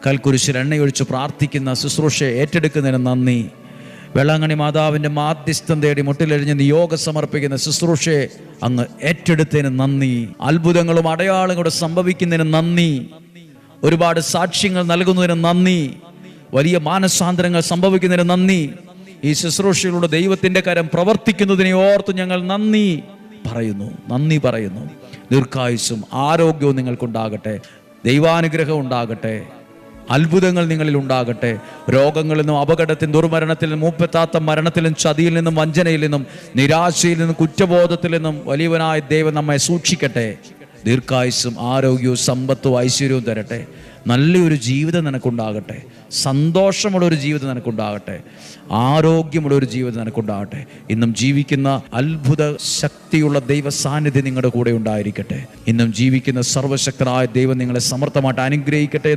കൽക്കുരിശിൽ എണ്ണയൊഴിച്ച് പ്രാർത്ഥിക്കുന്ന ശുശ്രൂഷയെ ഏറ്റെടുക്കുന്നതിന് നന്ദി. വേളാങ്കണ്ണി മാതാവിൻ്റെ മാധ്യസ്ഥം തേടി മുട്ടിലെഴിഞ്ഞ് നിയോഗം സമർപ്പിക്കുന്ന ശുശ്രൂഷയെ അങ്ങ് ഏറ്റെടുത്തതിന് നന്ദി. അത്ഭുതങ്ങളും അടയാളങ്ങളും സംഭവിക്കുന്നതിന് നന്ദി. ഒരുപാട് സാക്ഷ്യങ്ങൾ നൽകുന്നതിന് നന്ദി. വലിയ മാനസാന്തരങ്ങൾ സംഭവിക്കുന്നതിന് നന്ദി. ഈ ശുശ്രൂഷയിലൂടെ ദൈവത്തിൻ്റെ കരം പ്രവർത്തിക്കുന്നതിനെ ഓർത്ത് ഞങ്ങൾ നന്ദി പറയുന്നു. ദീർഘായുസ്സും ആരോഗ്യവും നിങ്ങൾക്കുണ്ടാകട്ടെ. ദൈവാനുഗ്രഹം ഉണ്ടാകട്ടെ. അത്ഭുതങ്ങൾ നിങ്ങളിൽ ഉണ്ടാകട്ടെ. രോഗങ്ങളിൽ നിന്നും, അപകടത്തിൽ, ദുർമരണത്തിൽ നിന്നും, മൂപ്പെത്താത്ത മരണത്തിലും, ചതിയിൽ നിന്നും, വഞ്ചനയിൽ നിന്നും, നിരാശയിൽ നിന്നും, കുറ്റബോധത്തിൽ നിന്നും വലിയവനായ ദൈവം നമ്മെ സൂക്ഷിക്കട്ടെ. ദീർഘായുസ്സും ആരോഗ്യവും സമ്പത്തും ഐശ്വര്യവും തരട്ടെ. നല്ലൊരു ജീവിതം നിനക്കുണ്ടാകട്ടെ. സന്തോഷമുള്ളൊരു ജീവിതം നിനക്കുണ്ടാകട്ടെ. ആരോഗ്യമുള്ളൊരു ജീവിതം നിനക്കുണ്ടാകട്ടെ. ഇന്നും ജീവിക്കുന്ന അത്ഭുത ശക്തിയുള്ള ദൈവ സാന്നിധ്യം നിങ്ങളുടെ കൂടെ ഉണ്ടായിരിക്കട്ടെ. ഇന്നും ജീവിക്കുന്ന സർവശക്തനായ ദൈവം നിങ്ങളെ സമർത്ഥമായിട്ട് അനുഗ്രഹിക്കട്ടെ.